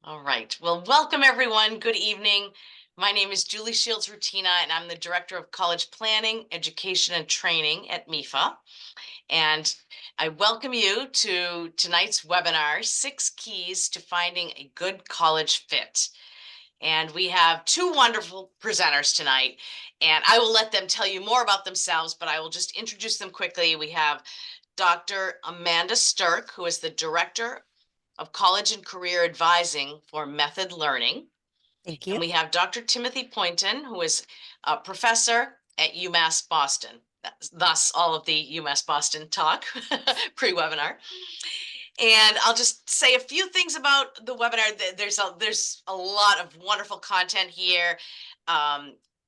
All right. Well, welcome everyone. Good evening. My name is Julie Shields Rutina, and I'm the Director of College Planning, Education, and Training at MEFA. And I welcome you to tonight's webinar, 6 Keys to Finding a Good College Fit. And we have two wonderful presenters tonight, and I will let them tell you more about themselves, but I will just introduce them quickly. We have Dr. Amanda Sterk, who is the Director of College and Career Advising for Method Learning. Thank you. And we have Dr. Timothy Poynton, who is a professor at UMass Boston. Thus, all of the UMass Boston talk pre-webinar. And I'll just say a few things about the webinar. There's a lot of wonderful content here.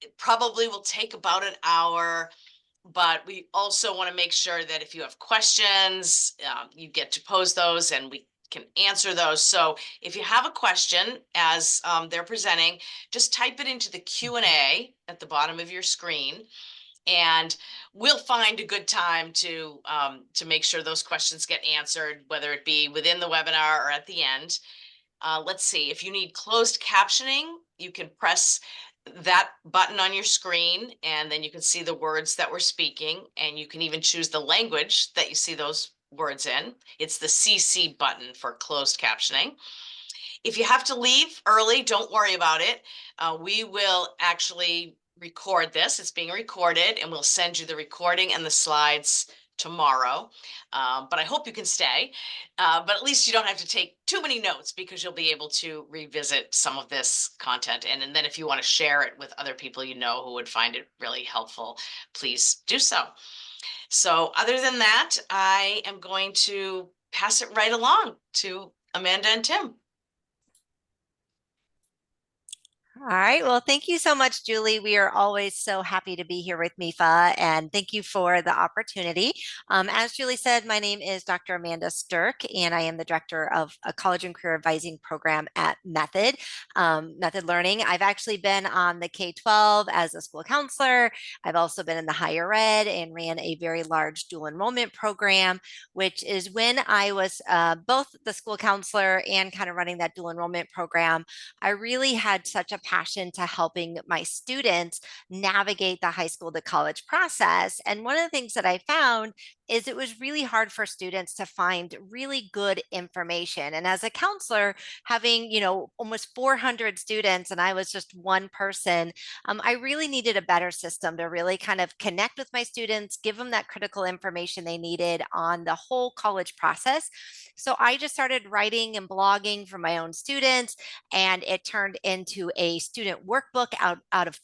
It probably will take about an hour, but we also want to make sure that if you have questions, you get to pose those and we can answer those. So if you have a question as they're presenting, just type it into the Q&A at the bottom of your screen, and we'll find a good time to make sure those questions get answered, whether it be within the webinar or at the end. Let's see, if you need closed captioning, you can press that button on your screen, and then you can see the words that we're speaking, and you can even choose the language that you see those words in. It's the CC button for closed captioning. If you have to leave early, don't worry about it. We will actually record this. It's being recorded, and we'll send you the recording and the slides tomorrow. But I hope you can stay. But at least you don't have to take too many notes, because you'll be able to revisit some of this content. And then if you want to share it with other people you know who would find it really helpful, please do so. So other than that, I am going to pass it right along to Amanda and Tim. All right. Well, thank you so much, Julie. We are always so happy to be here with MEFA, and thank you for the opportunity. As Julie said, my name is Dr. Amanda Sterk, and I am the Director of a College and Career Advising Program at Method Learning. I've actually been on the K-12 as a school counselor. I've also been in the higher ed and ran a very large dual enrollment program, which is when I was both the school counselor and kind of running that dual enrollment program. I really had such a passion to helping my students navigate the high school to college process. And one of the things that I found is it was really hard for students to find really good information. And as a counselor, having, almost 400 students, and I was just one person, I really needed a better system to really kind of connect with my students, give them that critical information they needed on the whole college process. So I just started writing and blogging for my own students, and it turned into a student workbook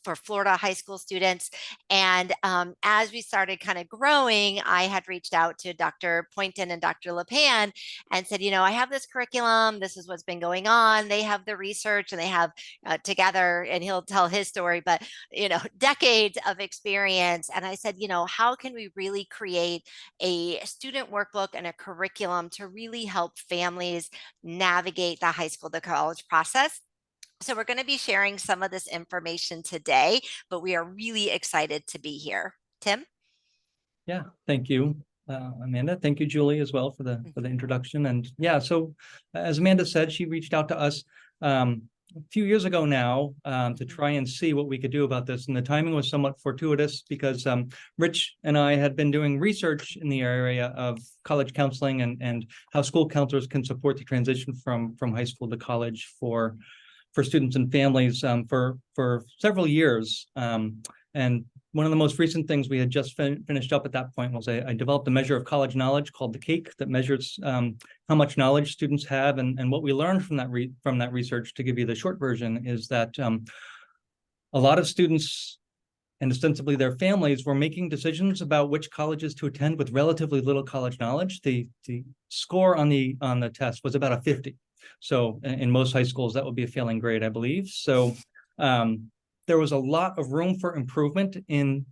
for Florida high school students. And as we started kind of growing, I had reached out to Dr. Poynton and Dr. LePan and said, I have this curriculum. This is what's been going on. They have the research, and they have together, and he'll tell his story, but decades of experience. And I said, how can we really create a student workbook and a curriculum to really help families navigate the high school to college process? So we're going to be sharing some of this information today, but we are really excited to be here. Tim? Yeah, thank you, Amanda. Thank you, Julie, as well for the introduction. And yeah, so as Amanda said, she reached out to us a few years ago now to try and see what we could do about this. And the timing was somewhat fortuitous, because Rich and I had been doing research in the area of college counseling and how school counselors can support the transition from high school to college for students and families for several years. And one of the most recent things we had just finished up at that point was I developed a measure of college knowledge called the CAKE that measures how much knowledge students have. And what we learned from that research, to give you the short version, is that a lot of students, and ostensibly their families, were making decisions about which colleges to attend with relatively little college knowledge. The score on the test was about a 50. So in most high schools, that would be a failing grade, I believe. So there was a lot of room for improvement in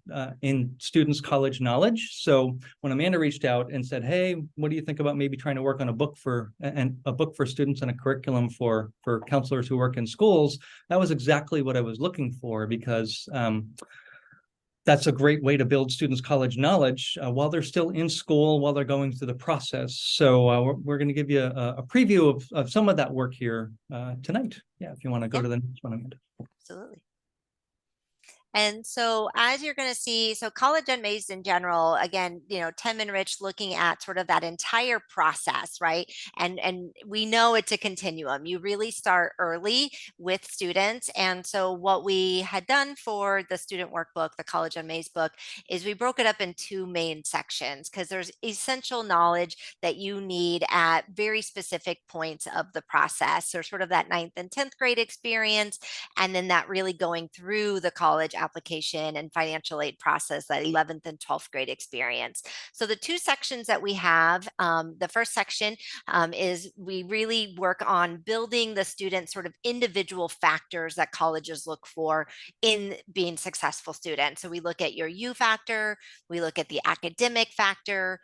students' college knowledge. So when Amanda reached out and said, "Hey, what do you think about maybe trying to work on a book for students and a curriculum for counselors who work in schools?" That was exactly what I was looking for, because that's a great way to build students' college knowledge while they're still in school, while they're going through the process. So we're going to give you a preview of some of that work here tonight. Yeah, if you want to go to the next one, Amanda. Absolutely. And so as you're going to see, so College Unmazed in general, again, Tim and Rich looking at sort of that entire process, right? And we know it's a continuum. You really start early with students. And so what we had done for the student workbook, the College Unmazed book, is we broke it up in two main sections because there's essential knowledge that you need at very specific points of the process. So sort of that 9th and 10th grade experience, and then that really going through the college application and financial aid process, that 11th and 12th grade experience. So the two sections that we have, the first section is we really work on building the student sort of individual factors that colleges look for in being successful students. So we look at your U factor, we look at the academic factor,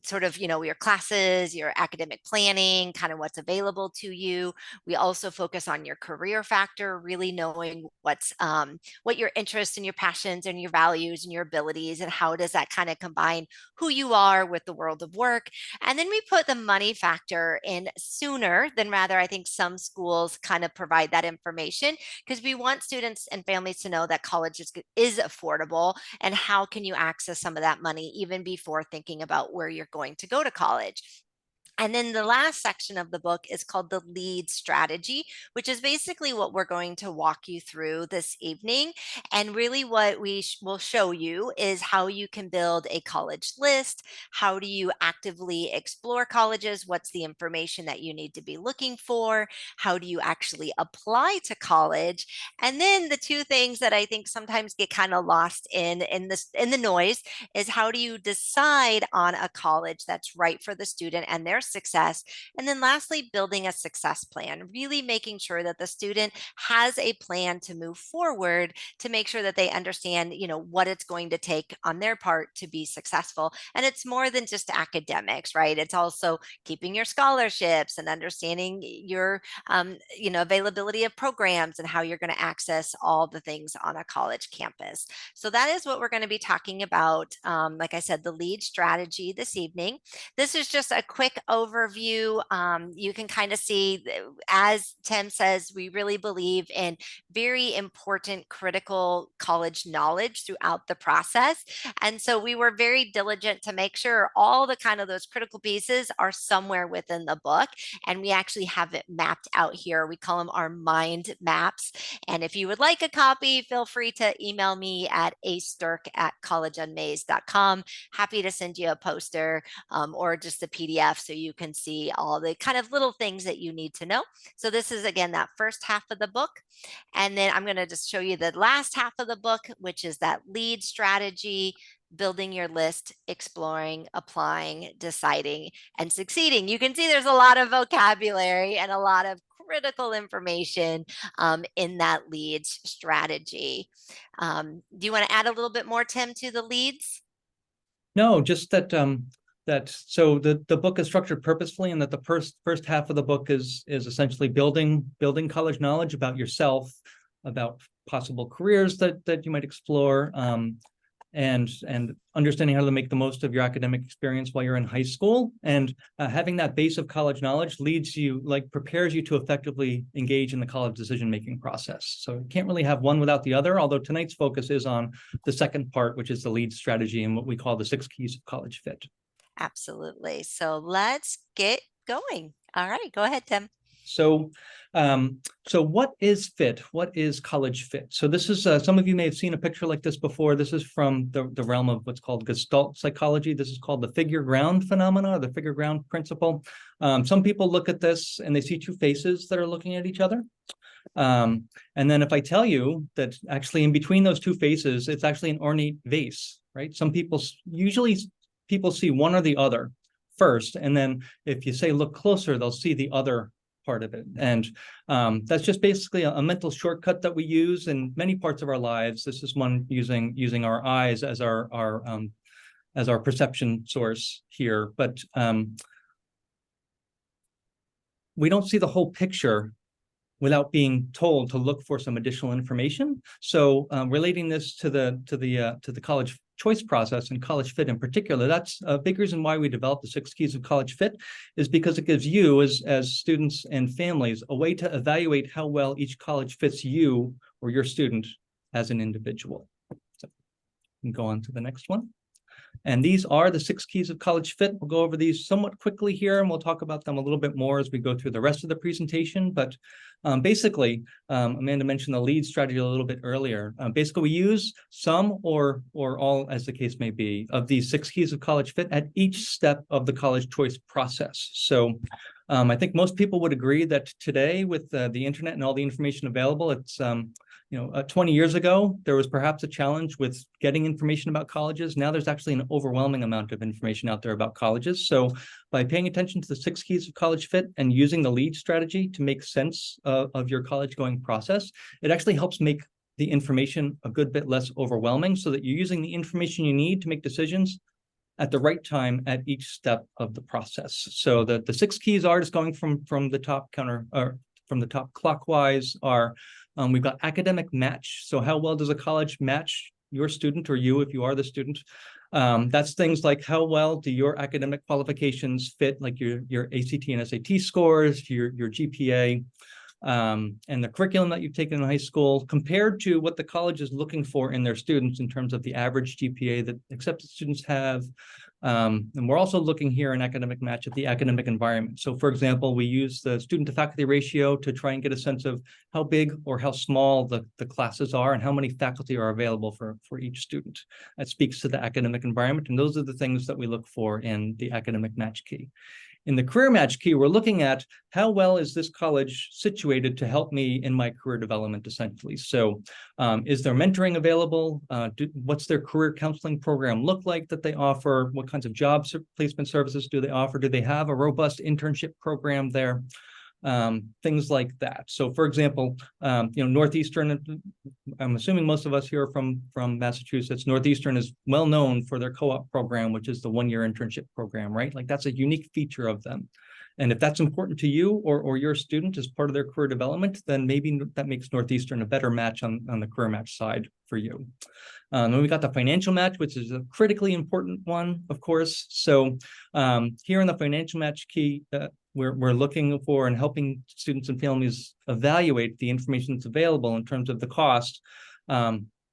sort of, your classes, your academic planning, kind of what's available to you. We also focus on your career factor, really knowing what your interests and your passions and your values and your abilities, and how does that kind of combine who you are with the world of work. And then we put the money factor in sooner than rather. I think some schools kind of provide that information because we want students and families to know that college is affordable, and how can you access some of that money even before thinking about where you're going to go to college. And then the last section of the book is called the lead strategy, which is basically what we're going to walk you through this evening. And really what we will show you is how you can build a college list. How do you actively explore colleges? What's the information that you need to be looking for? How do you actually apply to college? And then the two things that I think sometimes get kind of lost in the noise is, how do you decide on a college that's right for the student and their success? And then lastly, building a success plan, really making sure that the student has a plan to move forward, to make sure that they understand, what it's going to take on their part to be successful. And it's more than just academics, right? It's also keeping your scholarships and understanding your, availability of programs and how you're going to access all the things on a college campus. So that is what we're going to be talking about. Like I said, the lead strategy this evening. This is just a quick overview. You can kind of see, as Tim says, we really believe in very important, critical college knowledge throughout the process. And so we were very diligent to make sure all the kind of those critical pieces are somewhere within the book. And we actually have it mapped out here. We call them our mind maps. And if you would like a copy, feel free to email me at asterk@collegeunmazed.com. Happy to send you a poster or just a PDF so you can see all the kind of little things that you need to know. So this is, again, that first half of the book. And then I'm going to just show you the last half of the book, which is that lead strategy, building your list, exploring, applying, deciding, and succeeding. You can see there's a lot of vocabulary and a lot of critical information in that leads strategy. Do you want to add a little bit more, Tim, to the leads? No, just that so the book is structured purposefully, and that the first half of the book is essentially building college knowledge about yourself, about possible careers that you might explore, and understanding how to make the most of your academic experience while you're in high school. And having that base of college knowledge prepares you to effectively engage in the college decision-making process. So you can't really have one without the other, although tonight's focus is on the second part, which is the lead strategy and what we call the 6 keys of college fit. Absolutely. So let's get going. All right, go ahead, Tim. So, what is fit? What is college fit? So this is, some of you may have seen a picture like this before. This is from the realm of what's called Gestalt psychology. This is called the figure ground phenomena, or the figure ground principle. Some people look at this and they see two faces that are looking at each other. And then if I tell you that actually in between those two faces, it's actually an ornate vase, right? Usually people see one or the other first, and then if you say look closer, they'll see the other part of it. And that's just basically a mental shortcut that we use in many parts of our lives. This is one using our eyes as our perception source here, but we don't see the whole picture without being told to look for some additional information. So relating this to the college choice process and college fit in particular, that's a big reason why we developed the 6 keys of college fit, is because it gives you as students and families a way to evaluate how well each college fits you or your student as an individual. So we can go on to the next one. And these are the 6 keys of college fit. We'll go over these somewhat quickly here, and we'll talk about them a little bit more as we go through the rest of the presentation. But basically, Amanda mentioned the lead strategy a little bit earlier. Basically, we use some or all, as the case may be, of these 6 keys of college fit at each step of the college choice process. So I think most people would agree that today, with the internet and all the information available, it's 20 years ago, there was perhaps a challenge with getting information about colleges. Now there's actually an overwhelming amount of information out there about colleges. So by paying attention to the 6 keys of college fit and using the lead strategy to make sense of your college going process, it actually helps make the information a good bit less overwhelming, so that you're using the information you need to make decisions at the right time at each step of the process. So the 6 keys are, just going from the top from the top clockwise, are we've got academic match. So how well does a college match your student, or you if you are the student? That's things like how well do your academic qualifications fit, like your ACT and SAT scores, your GPA, and the curriculum that you've taken in high school, compared to what the college is looking for in their students in terms of the average GPA that accepted students have. And we're also looking here in academic match at the academic environment. So for example, we use the student to faculty ratio to try and get a sense of how big or how small the classes are and how many faculty are available for each student. That speaks to the academic environment. And those are the things that we look for in the academic match key. In the career match key, we're looking at how well is this college situated to help me in my career development, essentially. So is there mentoring available? What's their career counseling program look like that they offer? What kinds of job placement services do they offer? Do they have a robust internship program there? Things like that. So for example, Northeastern, I'm assuming most of us here are from Massachusetts. Northeastern is well known for their co-op program, which is the 1-year internship program, right? Like that's a unique feature of them. And if that's important to you or your student as part of their career development, then maybe that makes Northeastern a better match on the career match side for you. Then we got the financial match, which is a critically important one, of course. So here in the financial match key, we're looking for and helping students and families evaluate the information that's available in terms of the cost,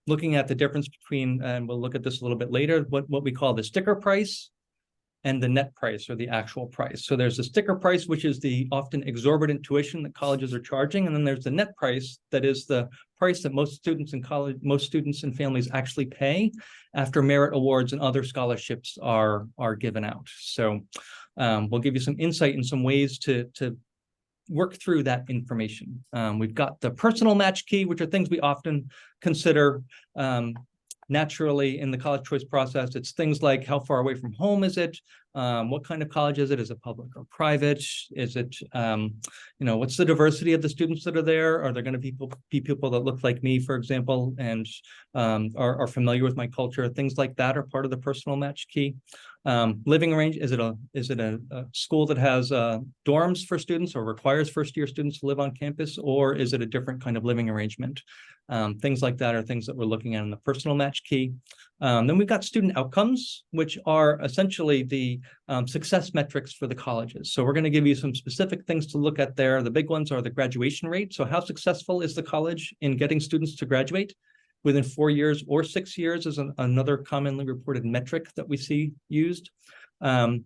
looking at the difference between, and we'll look at this a little bit later, what we call the sticker price and the net price, or the actual price. So there's the sticker price, which is the often exorbitant tuition that colleges are charging. And then there's the net price, that is the price that most students and families actually pay after merit awards and other scholarships are given out. So we'll give you some insight and some ways to work through that information. We've got the personal match key, which are things we often consider naturally in the college choice process. It's things like how far away from home is it? What kind of college is it? Is it public or private? Is it, what's the diversity of the students that are there? Are there going to be people that look like me, for example, and are familiar with my culture? Things like that are part of the personal match key. Living arrange, is it a school that has dorms for students or requires first-year students to live on campus, or is it a different kind of living arrangement? Things like that are things that we're looking at in the personal match key. Then we've got student outcomes, which are essentially the success metrics for the colleges. So we're going to give you some specific things to look at there. The big ones are the graduation rate. So how successful is the college in getting students to graduate within 4 years or 6 years is another commonly reported metric that we see used. And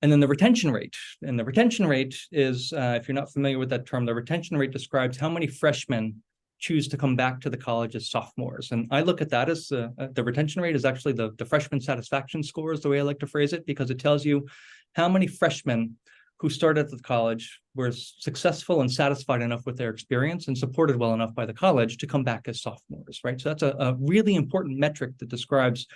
then the retention rate. And the retention rate is, if you're not familiar with that term, the retention rate describes how many freshmen choose to come back to the college as sophomores. And I look at that as the retention rate is actually the freshman satisfaction score, is the way I like to phrase it, because it tells you how many freshmen who started at the college were successful and satisfied enough with their experience and supported well enough by the college to come back as sophomores, right? So that's a really important metric that describes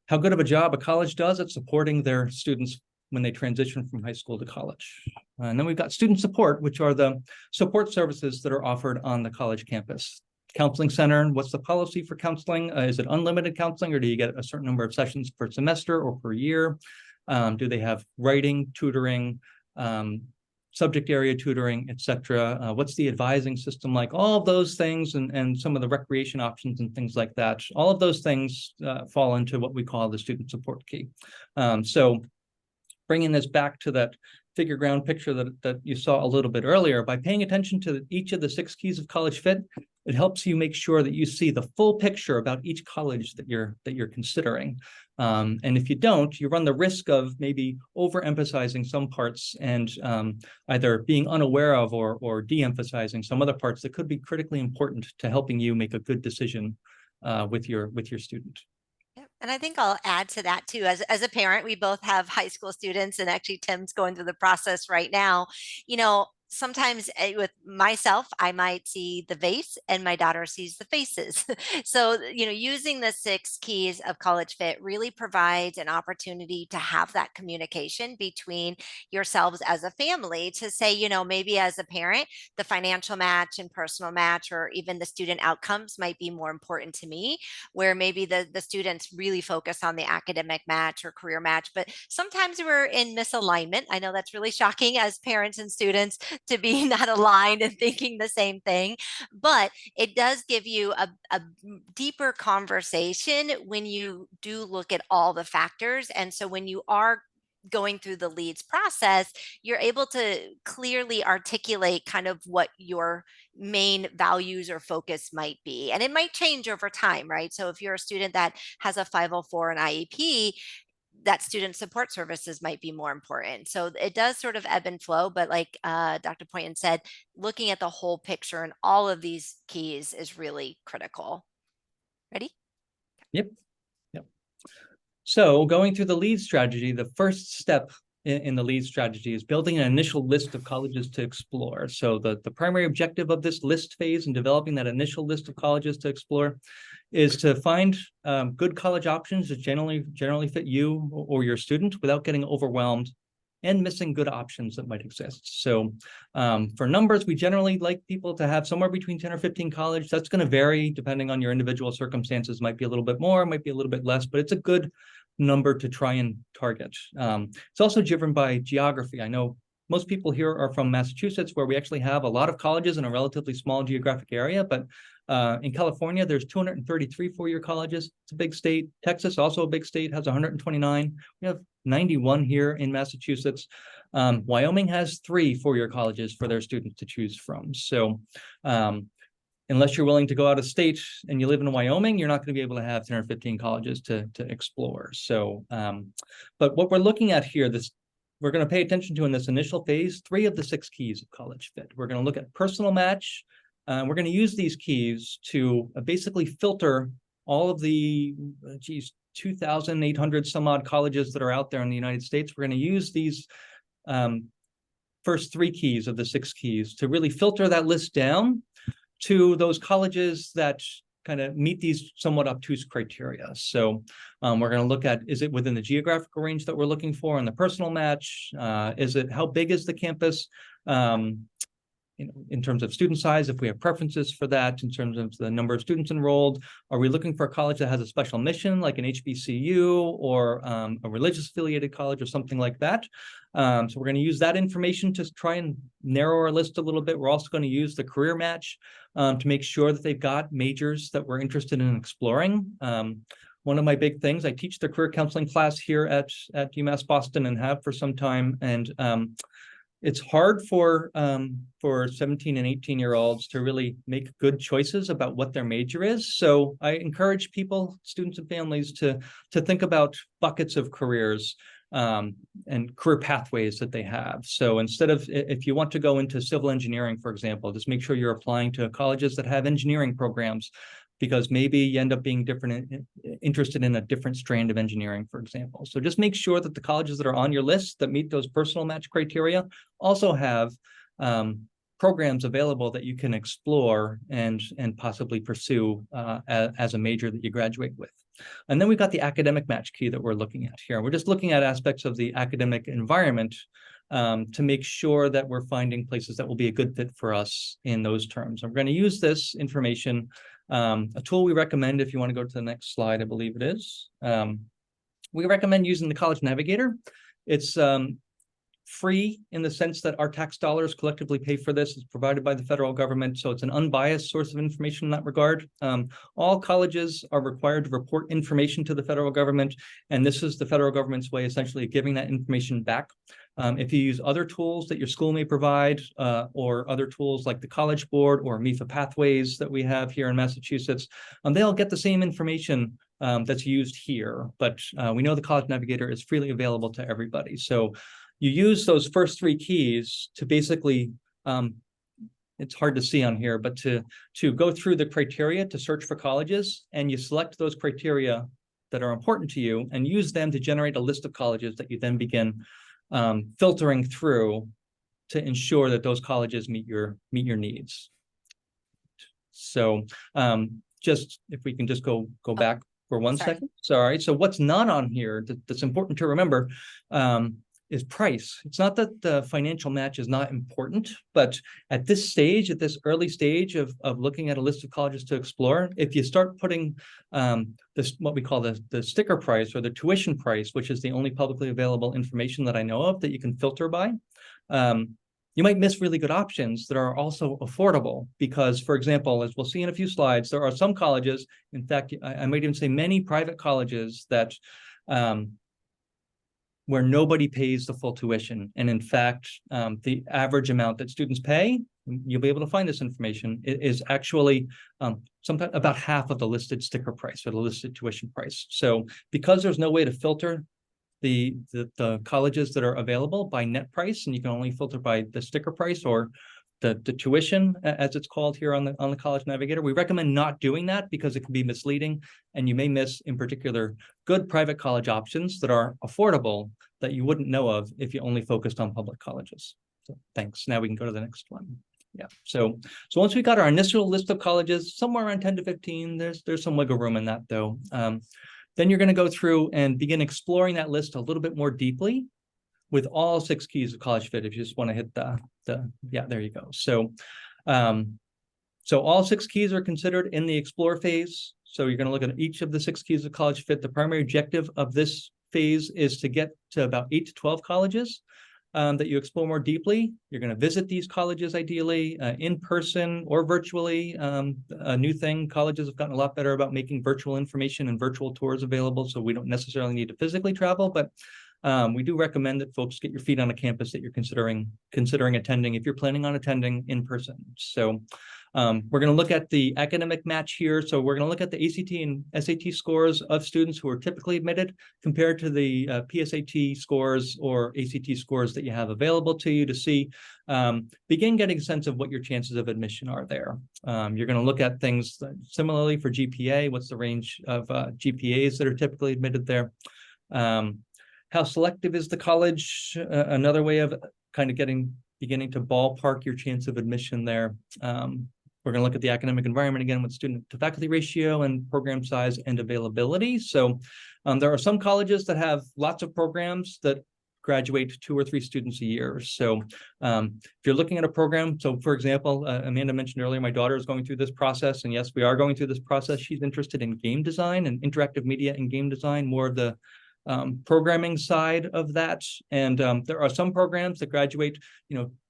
how good of a job a college does at supporting their students when they transition from high school to college. And then we've got student support, which are the support services that are offered on the college campus. Counseling center, what's the policy for counseling? Is it unlimited counseling, or do you get a certain number of sessions per semester or per year? Do they have writing, tutoring, subject area tutoring, etc. What's the advising system like? All of those things, and some of the recreation options and things like that. All of those things fall into what we call the student support key. So bringing this back to that figure ground picture that you saw a little bit earlier, by paying attention to each of the 6 keys of college fit, it helps you make sure that you see the full picture about each college that you're considering. And if you don't, you run the risk of maybe overemphasizing some parts and either being unaware of or de-emphasizing some other parts that could be critically important to helping you make a good decision with your student. Yep. And I think I'll add to that too. As a parent, we both have high school students, and actually Tim's going through the process right now. You know, sometimes with myself, I might see the vase and my daughter sees the faces. So, you know, using the 6 keys of college fit really provides an opportunity to have that communication between yourselves as a family to say, you know, maybe as a parent, the financial match and personal match, or even the student outcomes might be more important to me, where maybe the students really focus on the academic match or career match. But sometimes we're in misalignment. I know that's really shocking as parents and students to be not aligned and thinking the same thing, but it does give you a deeper conversation when you do look at all the factors. And so when you are going through the leads process, you're able to clearly articulate kind of what your main values or focus might be. And it might change over time, right? So if you're a student that has a 504 and IEP, that student support services might be more important. So it does sort of ebb and flow, but like Dr. Poynton said, looking at the whole picture and all of these keys is really critical. Ready? Yep. So going through the lead strategy, the first step in the lead strategy is building an initial list of colleges to explore. So the primary objective of this list phase and developing that initial list of colleges to explore is to find good college options that generally fit you or your student without getting overwhelmed and missing good options that might exist. So for numbers, we generally like people to have somewhere between 10 or 15 colleges. That's going to vary depending on your individual circumstances. Might be a little bit more, might be a little bit less, but it's a good number to try and target. It's also driven by geography. I know most people here are from Massachusetts, where we actually have a lot of colleges in a relatively small geographic area, but in California, there's 233 four-year colleges. It's a big state. Texas, also a big state, has 129. We have 91 here in Massachusetts. Wyoming has 3 four-year colleges for their students to choose from. So unless you're willing to go out of state and you live in Wyoming, you're not going to be able to have 10 or 15 colleges to explore. So, but what we're looking at here, we're going to pay attention to in this initial phase, 3 of the 6 keys of college fit. We're going to look at personal match. We're going to use these keys to basically filter all of the, 2,800 some odd colleges that are out there in the United States. We're going to use these first 3 keys of the 6 keys to really filter that list down to those colleges that kind of meet these somewhat obtuse criteria. So we're going to look at, is it within the geographical range that we're looking for in the personal match? Is it, how big is the campus? In terms of student size, if we have preferences for that, in terms of the number of students enrolled, are we looking for a college that has a special mission, like an HBCU or a religious affiliated college or something like that? So we're going to use that information to try and narrow our list a little bit. We're also going to use the career match to make sure that they've got majors that we're interested in exploring. One of my big things, I teach the career counseling class here at UMass Boston and have for some time, and it's hard for 17 and 18-year-olds to really make good choices about what their major is. So I encourage people, students and families, to think about buckets of careers and career pathways that they have. So instead of, if you want to go into civil engineering, for example, just make sure you're applying to colleges that have engineering programs, because maybe you end up being interested in a different strand of engineering, for example. So just make sure that the colleges that are on your list that meet those personal match criteria also have programs available that you can explore and possibly pursue as a major that you graduate with. And then we've got the academic match key that we're looking at here. We're just looking at aspects of the academic environment to make sure that we're finding places that will be a good fit for us in those terms. And we're going to use this information. A tool we recommend, if you want to go to the next slide, I believe it is. We recommend using the College Navigator. It's free in the sense that our tax dollars collectively pay for this. It's provided by the federal government, so it's an unbiased source of information in that regard. All colleges are required to report information to the federal government, and this is the federal government's way essentially of giving that information back. If you use other tools that your school may provide, or other tools like the College Board or MEFA Pathways that we have here in Massachusetts, they'll get the same information that's used here, but we know the College Navigator is freely available to everybody. So you use those first three keys to basically, it's hard to see on here, but to go through the criteria to search for colleges, and you select those criteria that are important to you and use them to generate a list of colleges that you then begin filtering through to ensure that those colleges meet your needs. So just if we can just go back for one second. Sorry. So what's not on here that's important to remember is price. It's not that the financial match is not important, but at this stage, at this early stage of looking at a list of colleges to explore, if you start putting this, what we call the sticker price or the tuition price, which is the only publicly available information that I know of that you can filter by, you might miss really good options that are also affordable because, for example, as we'll see in a few slides, there are some colleges, in fact, I might even say many private colleges that where nobody pays the full tuition. And in fact, the average amount that students pay, you'll be able to find this information, is actually sometimes about half of the listed sticker price or the listed tuition price. So because there's no way to filter the colleges that are available by net price, and you can only filter by the sticker price or the tuition, as it's called here on the College Navigator, we recommend not doing that because it can be misleading, and you may miss, in particular, good private college options that are affordable that you wouldn't know of if you only focused on public colleges. So thanks. Now we can go to the next one. Yeah. So once we got our initial list of colleges, somewhere around 10 to 15, there's some wiggle room in that though. Then you're going to go through and begin exploring that list a little bit more deeply with all 6 keys of College Fit. If you just want to hit yeah, there you go. So, so all 6 keys are considered in the explore phase. So you're going to look at each of the 6 keys of College Fit. The primary objective of this phase is to get to about 8 to 12 colleges that you explore more deeply. You're going to visit these colleges ideally in person or virtually. A new thing, colleges have gotten a lot better about making virtual information and virtual tours available, so we don't necessarily need to physically travel, but we do recommend that folks get your feet on a campus that you're considering attending if you're planning on attending in person. So we're going to look at the academic match here. So we're going to look at the ACT and SAT scores of students who are typically admitted compared to the PSAT scores or ACT scores that you have available to you to see, begin getting a sense of what your chances of admission are there. You're going to look at things similarly for GPA. What's the range of GPAs that are typically admitted there? How selective is the college? Another way of kind of beginning to ballpark your chance of admission there. We're going to look at the academic environment again with student to faculty ratio and program size and availability. So there are some colleges that have lots of programs that graduate 2 or 3 students a year. So if you're looking at a program, so for example, Amanda mentioned earlier, my daughter is going through this process, and yes, we are going through this process. She's interested in game design and interactive media and game design, more of the programming side of that. And there are some programs that graduate,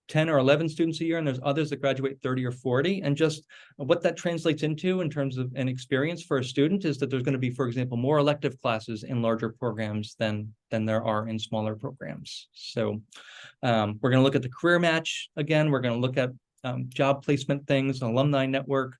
10 or 11 students a year, and there's others that graduate 30 or 40. And just what that translates into in terms of an experience for a student is that there's going to be, for example, more elective classes in larger programs than there are in smaller programs. So we're going to look at the career match. Again, we're going to look at job placement things, alumni network,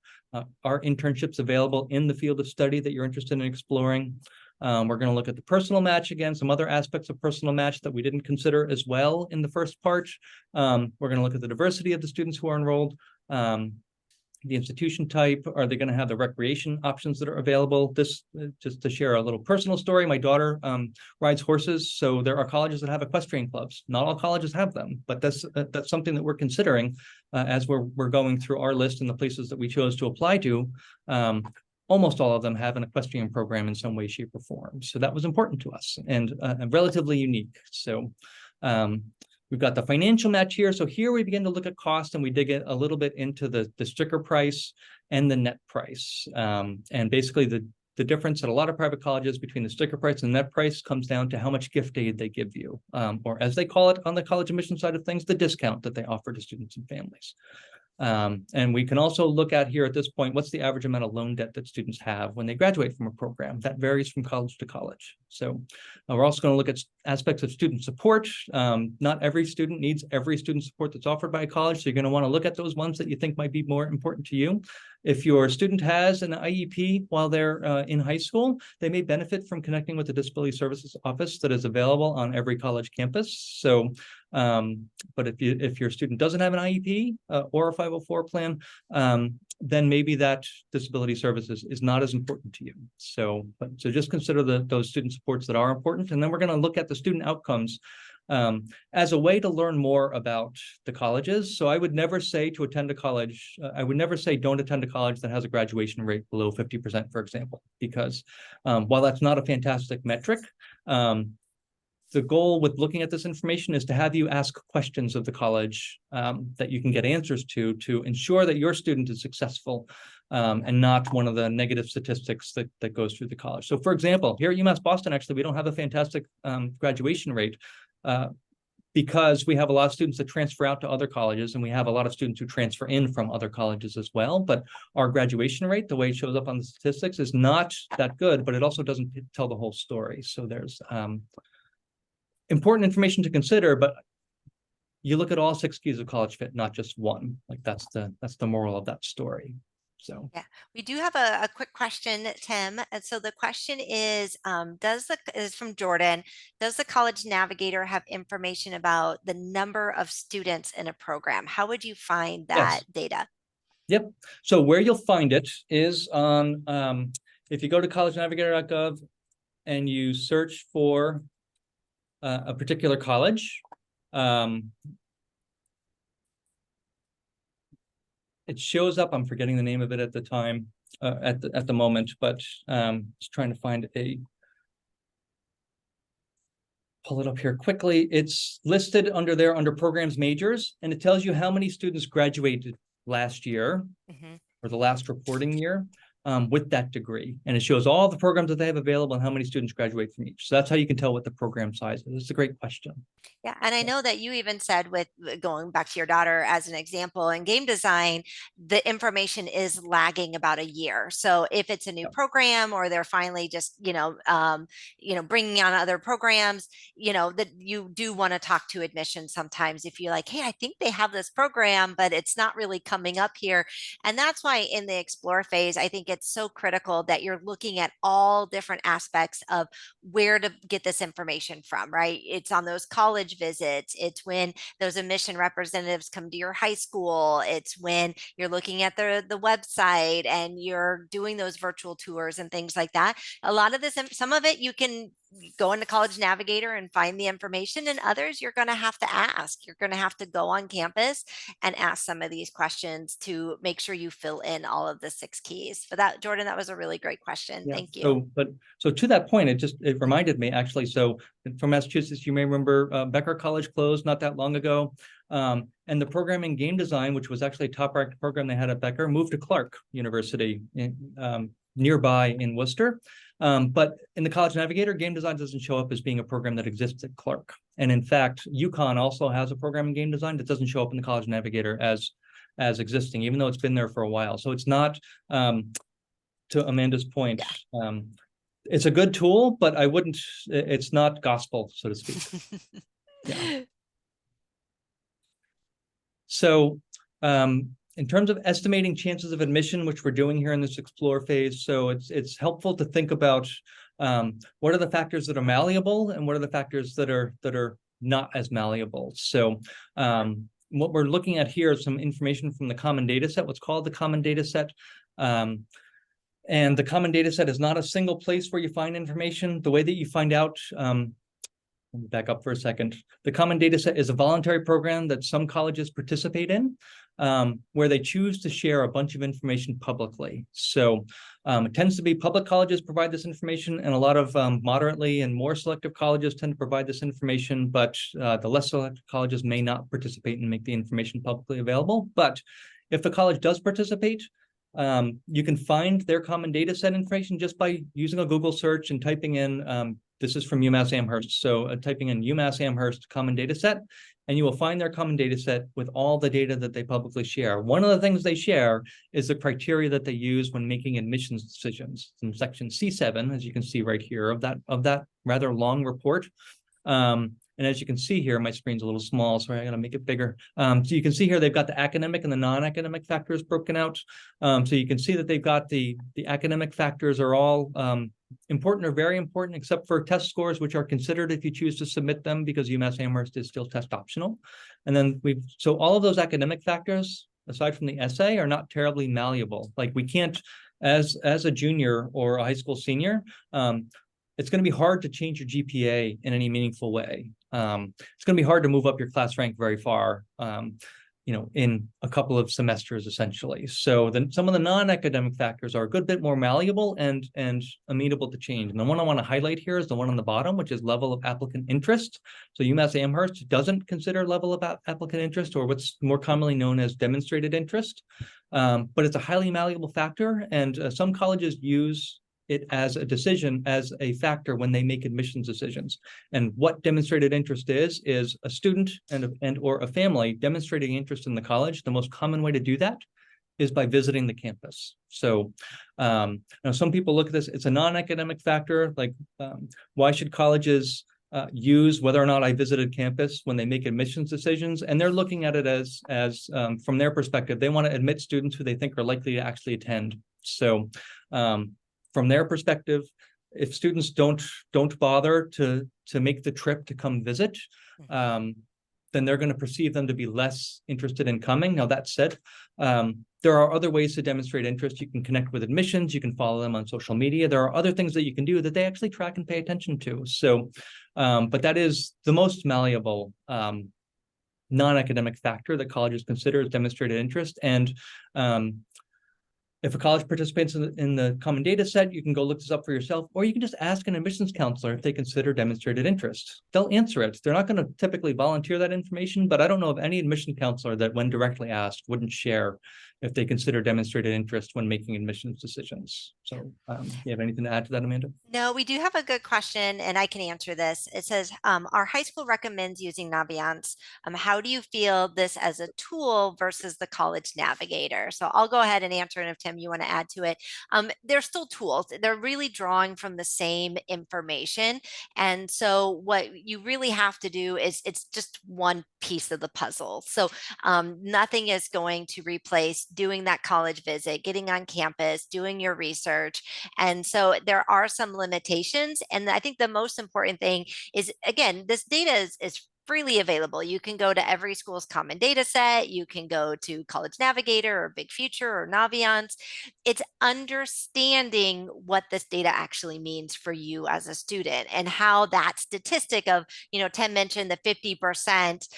are internships available in the field of study that you're interested in exploring. We're going to look at the personal match again, some other aspects of personal match that we didn't consider as well in the first part. We're going to look at the diversity of the students who are enrolled, the institution type. Are they going to have the recreation options that are available? This, just to share a little personal story, my daughter rides horses, so there are colleges that have equestrian clubs. Not all colleges have them, but that's something that we're considering as we're going through our list and the places that we chose to apply to. Almost all of them have an equestrian program in some way, shape, or form. So that was important to us and relatively unique. So we've got the financial match here. So here we begin to look at cost, and we dig a little bit into the sticker price and the net price. And basically the difference at a lot of private colleges between the sticker price and net price comes down to how much gift aid they give you, or as they call it on the college admission side of things, the discount that they offer to students and families. And we can also look at here at this point, what's the average amount of loan debt that students have when they graduate from a program? That varies from college to college. So we're also going to look at aspects of student support. Not every student needs every student support that's offered by a college. So you're going to want to look at those ones that you think might be more important to you. If your student has an IEP while they're in high school, they may benefit from connecting with the Disability Services Office that is available on every college campus. So, but if your student doesn't have an IEP or a 504 plan, then maybe that disability services is not as important to you. So just consider those student supports that are important. And then we're going to look at the student outcomes as a way to learn more about the colleges. So I would never say to attend a college, I would never say don't attend a college that has a graduation rate below 50%, for example, because while that's not a fantastic metric, the goal with looking at this information is to have you ask questions of the college that you can get answers to ensure that your student is successful and not one of the negative statistics that goes through the college. So for example, here at UMass Boston, actually, we don't have a fantastic graduation rate because we have a lot of students that transfer out to other colleges, and we have a lot of students who transfer in from other colleges as well. But our graduation rate, the way it shows up on the statistics, is not that good, but it also doesn't tell the whole story. So there's important information to consider, but you look at all 6 keys of college fit, not just one. Like that's the moral of that story. So yeah, we do have a quick question, Tim. And so the question is from Jordan. Does the College Navigator have information about the number of students in a program? How would you find that data? Yep. So where you'll find it is on if you go to collegenavigator.gov and you search for a particular college. It shows up. I'm forgetting the name of it at the time, at the moment, but just trying to find pull it up here quickly. It's listed under programs majors, and it tells you how many students graduated last year or the last reporting year with that degree. And it shows all the programs that they have available and how many students graduate from each. So that's how you can tell what the program size is. It's a great question. Yeah, and I know that you even said, with going back to your daughter as an example, in game design, the information is lagging about a year. So if it's a new program, or they're finally just bringing on other programs, that you do want to talk to admissions sometimes if you're like, hey, I think they have this program, but it's not really coming up here. And that's why in the explore phase, I think it's so critical that you're looking at all different aspects of where to get this information from, right? It's on those college visits. It's when those admission representatives come to your high school. It's when you're looking at the website and you're doing those virtual tours and things like that. A lot of this, some of it you can go into College Navigator and find the information, and others you're going to have to ask. You're going to have to go on campus and ask some of these questions to make sure you fill in all of the 6 keys. For that, Jordan, that was a really great question. Thank you. So to that point, it reminded me actually. So from Massachusetts, you may remember Becker College closed not that long ago. And the program in game design, which was actually a top-ranked program they had at Becker, moved to Clark University nearby in Worcester. But in the College Navigator, game design doesn't show up as being a program that exists at Clark. And in fact, UConn also has a program in game design that doesn't show up in the College Navigator as existing, even though it's been there for a while. So it's not, to Amanda's point, it's a good tool, but it's not gospel, so to speak. Yeah. So in terms of estimating chances of admission, which we're doing here in this explore phase, so it's helpful to think about what are the factors that are malleable and what are the factors that are not as malleable. So what we're looking at here is some information from the common data set, what's called the common data set. And the common data set is not a single place where you find information. The way that you find out, let me back up for a second. The common data set is a voluntary program that some colleges participate in, where they choose to share a bunch of information publicly. So it tends to be public colleges provide this information, and a lot of moderately and more selective colleges tend to provide this information, but the less selective colleges may not participate and make the information publicly available. But if the college does participate, You can find their common data set information just by using a Google search and typing in, this is from UMass Amherst. So typing in UMass Amherst common data set, and you will find their common data set with all the data that they publicly share. One of the things they share is the criteria that they use when making admissions decisions. In section C7, as you can see right here, of that rather long report. And as you can see here, my screen's a little small, so I gotta make it bigger. So you can see here, they've got the academic and the non-academic factors broken out. So you can see that they've got the academic factors are all important or very important, except for test scores, which are considered if you choose to submit them, because UMass Amherst is still test optional. And then so all of those academic factors, aside from the essay, are not terribly malleable. Like we can't, as a junior or a high school senior, it's going to be hard to change your GPA in any meaningful way. It's going to be hard to move up your class rank very far, in a couple of semesters, essentially. So then some of the non-academic factors are a good bit more malleable and amenable to change. And the one I want to highlight here is the one on the bottom, which is level of applicant interest. So UMass Amherst doesn't consider level of applicant interest, or what's more commonly known as demonstrated interest. But it's a highly malleable factor, and some colleges use it as a factor when they make admissions decisions. And what demonstrated interest is a student and or a family demonstrating interest in the college. The most common way to do that is by visiting the campus. So now some people look at this, it's a non-academic factor, like why should colleges use whether or not I visited campus when they make admissions decisions? And they're looking at it as from their perspective, they want to admit students who they think are likely to actually attend. So from their perspective, if students don't bother to make the trip to come visit, then they're going to perceive them to be less interested in coming. Now, that said, there are other ways to demonstrate interest. You can connect with admissions. You can follow them on social media. There are other things that you can do that they actually track and pay attention to. So, but that is the most malleable non-academic factor that colleges consider as demonstrated interest. And if a college participates in the common data set, you can go look this up for yourself, or you can just ask an admissions counselor if they consider demonstrated interest. They'll answer it. They're not going to typically volunteer that information, but I don't know of any admission counselor that, when directly asked, wouldn't share if they consider demonstrated interest when making admissions decisions. So you have anything to add to that, Amanda? No, we do have a good question, and I can answer this. It says, our high school recommends using Naviance. How do you feel this as a tool versus the college navigator? So I'll go ahead and answer, and if Tim, you want to add to it. They're still tools. They're really drawing from the same information. And so what you really have to do is, it's just one piece of the puzzle. So nothing is going to replace doing that college visit, getting on campus, doing your research. And so there are some limitations. And I think the most important thing is, again, this data is freely available. You can go to every school's common data set. You can go to College Navigator or Big Future or Naviance. It's understanding what this data actually means for you as a student, and how that statistic of, Tim mentioned the 50%,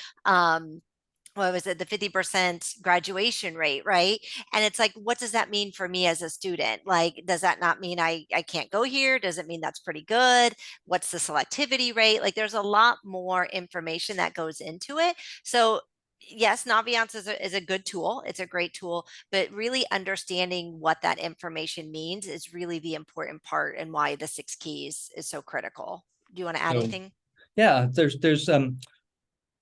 what was it, the 50% graduation rate, right? And it's like, what does that mean for me as a student? Like, does that not mean I can't go here? Does it mean that's pretty good? What's the selectivity rate? Like, there's a lot more information that goes into it. So yes, Naviance is a good tool. It's a great tool, but really understanding what that information means is really the important part, and why the 6 keys is so critical. Do you want to add anything? Yeah, there's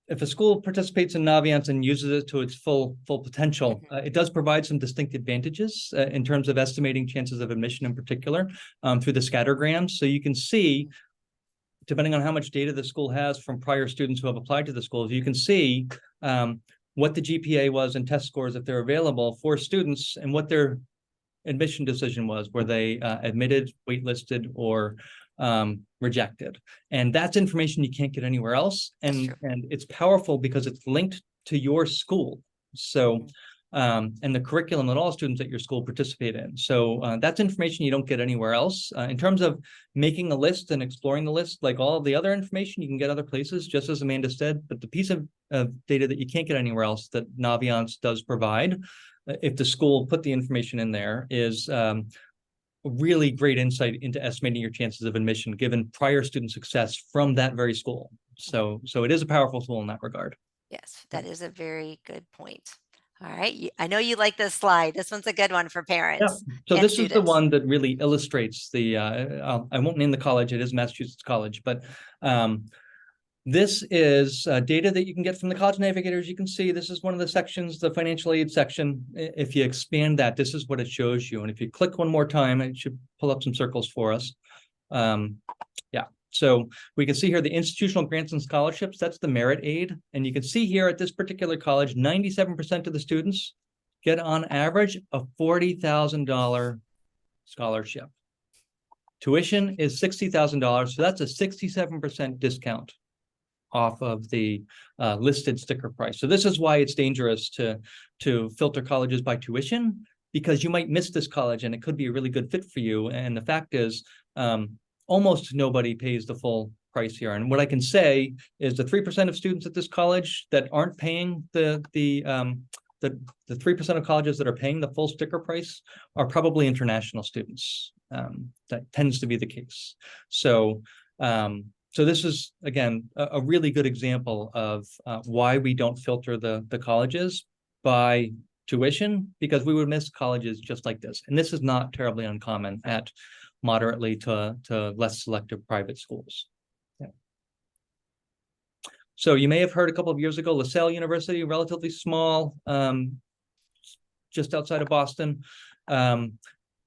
if a school participates in Naviance and uses it to its full potential, it does provide some distinct advantages in terms of estimating chances of admission, in particular, through the scattergrams. So you can see, depending on how much data the school has from prior students who have applied to the schools, you can see what the GPA was and test scores, if they're available, for students, and what their admission decision was. Were they admitted, waitlisted, or rejected? And that's information you can't get anywhere else. And it's powerful because it's linked to your school. So and the curriculum that all students at your school participate in. So that's information you don't get anywhere else. In terms of making a list and exploring the list, like all of the other information you can get other places, just as Amanda said, but the piece of data that you can't get anywhere else that Naviance does provide, if the school put the information in there, is really great insight into estimating your chances of admission given prior student success from that very school. So it is a powerful tool in that regard. Yes, that is a very good point. All right. I know you like this slide. This one's a good one for Yeah. parents So and this is the students. one that really illustrates the, I won't name the college, it is Massachusetts College, but this is data that you can get from the College Navigator. As you can see, this is one of the sections, the financial aid section. If you expand that, this is what it shows you. And if you click one more time, it should pull up some circles for us. Yeah, so we can see here the institutional grants and scholarships, that's the merit aid. And you can see here at this particular college, 97% of the students get on average a $40,000 scholarship. Tuition is $60,000, so that's a 67% discount off of the listed sticker price. So this is why it's dangerous to filter colleges by tuition, because you might miss this college and it could be a really good fit for you. And the fact is, almost nobody pays the full price here. And what I can say is the 3% of students at this college that aren't paying the 3% of colleges that are paying the full sticker price are probably international students. That tends to be the case. So this is, again, a really good example of why we don't filter the colleges by tuition, because we would miss colleges just like this. And this is not terribly uncommon at moderately to less selective private schools. Yeah. So you may have heard a couple of years ago, LaSalle University, relatively small, just outside of Boston,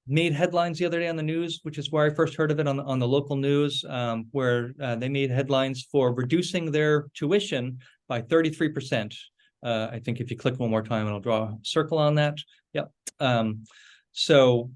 made headlines the other day on the news, which is where I first heard of it on the local news, where they made headlines for reducing their tuition by 33%. I think if you click one more time, it'll draw a circle on that. Yep. So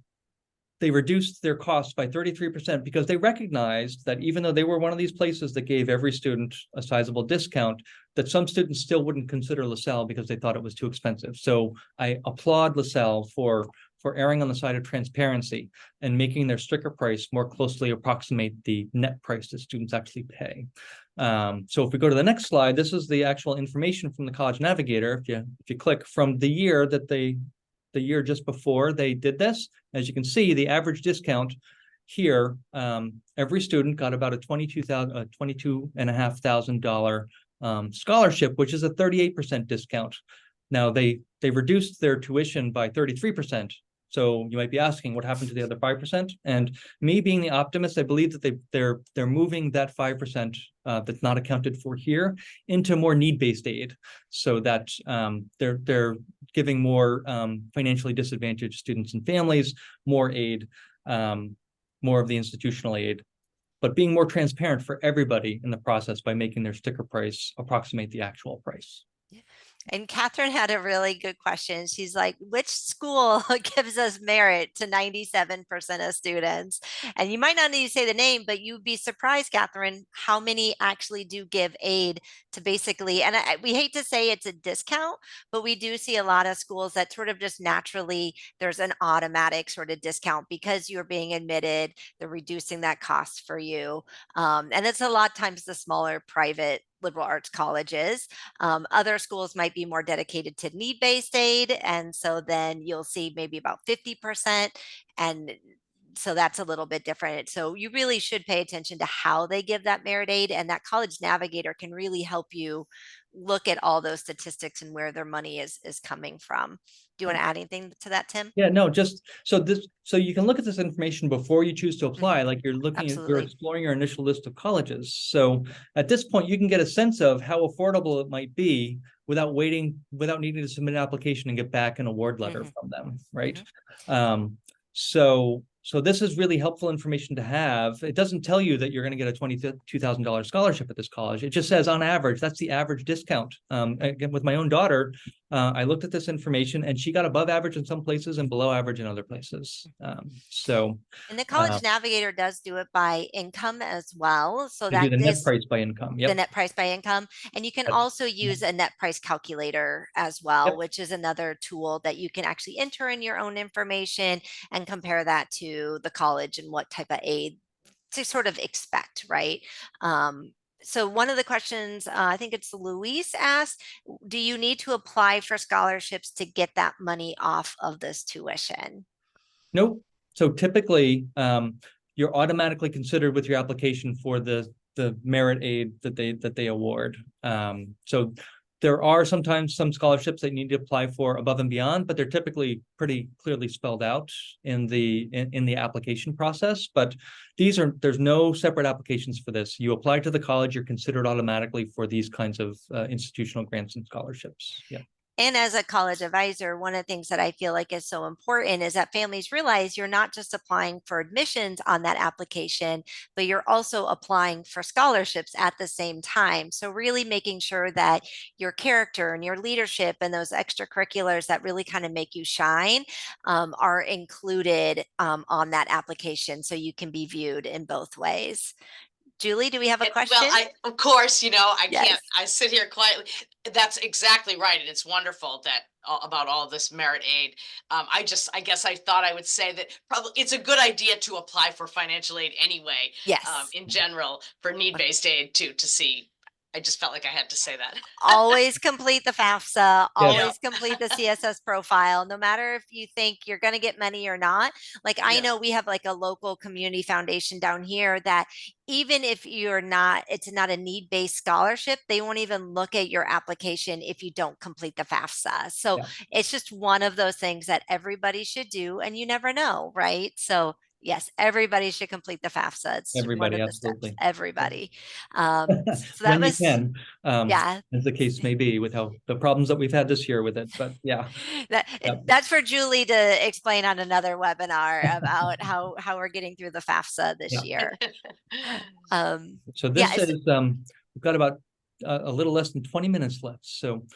they reduced their costs by 33% because they recognized that even though they were one of these places that gave every student a sizable discount, that some students still wouldn't consider LaSalle because they thought it was too expensive. So I applaud LaSalle for erring on the side of transparency and making their sticker price more closely approximate the net price that students actually pay. So if we go to the next slide, this is the actual information from the College Navigator. If you click from the year that the year just before they did this, as you can see, the average discount here, every student got about a $22,500 scholarship, which is a 38% discount. Now they reduced their tuition by 33%. So you might be asking what happened to the other 5%. And me being the optimist, I believe that they're moving that 5% that's not accounted for here into more need-based aid, so that they're giving more financially disadvantaged students and families more aid, more of the institutional aid, but being more transparent for everybody in the process by making their sticker price approximate the actual price. And Catherine had a really good question. She's like, which school gives us merit to 97% of students? And you might not need to say the name, but you'd be surprised, Catherine, how many actually do give aid to basically, and we hate to say it's a discount, but we do see a lot of schools that sort of just naturally, there's an automatic sort of discount because you're being admitted, they're reducing that cost for you. And it's a lot of times the smaller private liberal arts colleges. Other schools might be more dedicated to need-based aid. And so then you'll see maybe about 50%. And so that's a little bit different. So you really should pay attention to how they give that merit aid, and that College Navigator can really help you look at all those statistics and where their money is coming from. Do you want to add anything to that, Tim? Yeah, no, just so you can look at this information before you choose to apply, like you're looking at, you're exploring your initial list of colleges. So at this point, you can get a sense of how affordable it might be without needing to submit an application and get back an award letter from them, right? So this is really helpful information to have. It doesn't tell you that you're going to get a $22,000 scholarship at this college. It just says on average, that's the average discount. Again, with my own daughter, I looked at this information and she got above average in some places and below average in other places. And the College Navigator does do it by income as well. So that do the net price by income. Yep. The net price by income. And you can also use a net price calculator as well, which is another tool that you can actually enter in your own information and compare that to the college and what type of aid to sort of expect, right? So one of the questions, I think it's Luis asked, do you need to apply for scholarships to get that money off of this tuition? Nope. So typically, you're automatically considered with your application for the merit aid that they award. So There are sometimes some scholarships that you need to apply for above and beyond, but they're typically pretty clearly spelled out in the application process. But there's no separate applications for this. You apply to the college, you're considered automatically for these kinds of institutional grants and scholarships. Yeah. And as a college advisor, one of the things that I feel like is so important is that families realize you're not just applying for admissions on that application, but you're also applying for scholarships at the same time. So really making sure that your character and your leadership and those extracurriculars that really kind of make you shine are included on that application, so you can be viewed in both ways. Julie, do we have a question? Well, of course, I Yes. can't, I sit here quietly. That's exactly right. And it's wonderful that about all this merit aid. I guess I thought I would say that probably it's a good idea to apply for financial aid anyway. Yes. In general, for need-based aid to see. I just felt like I had to say that. Always complete the FAFSA, always Yes. complete the CSS profile, no matter if you think you're going to get money or not. Like, I know we have like a local community foundation down here that even if it's not a need-based scholarship, they won't even look at your application if you don't complete the FAFSA. So it's just one of those things that everybody should do, and you never know, right? So yes, everybody should complete the FAFSA. It's Everybody, one of the absolutely. steps. Everybody. So that when was, you can, yeah, as the case may be, with the problems that we've had this year with it. But yeah, that's for Julie to explain on another webinar about how we're getting through the FAFSA this year. So this is we've got about a little less than 20 minutes left. So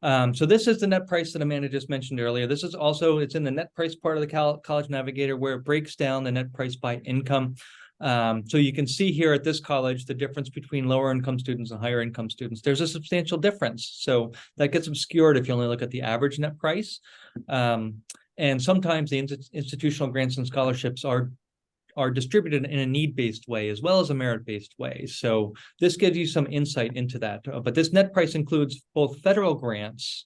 so this is the net price that Amanda just mentioned earlier. This is also, it's in the net price part of the College Navigator, where it breaks down the net price by income. So you can see here at this college the difference between lower income students and higher income students. There's a substantial difference. So that gets obscured if you only look at the average net price. And sometimes the institutional grants and scholarships are distributed in a need-based way as well as a merit-based way. So this gives you some insight into that. But this net price includes both federal grants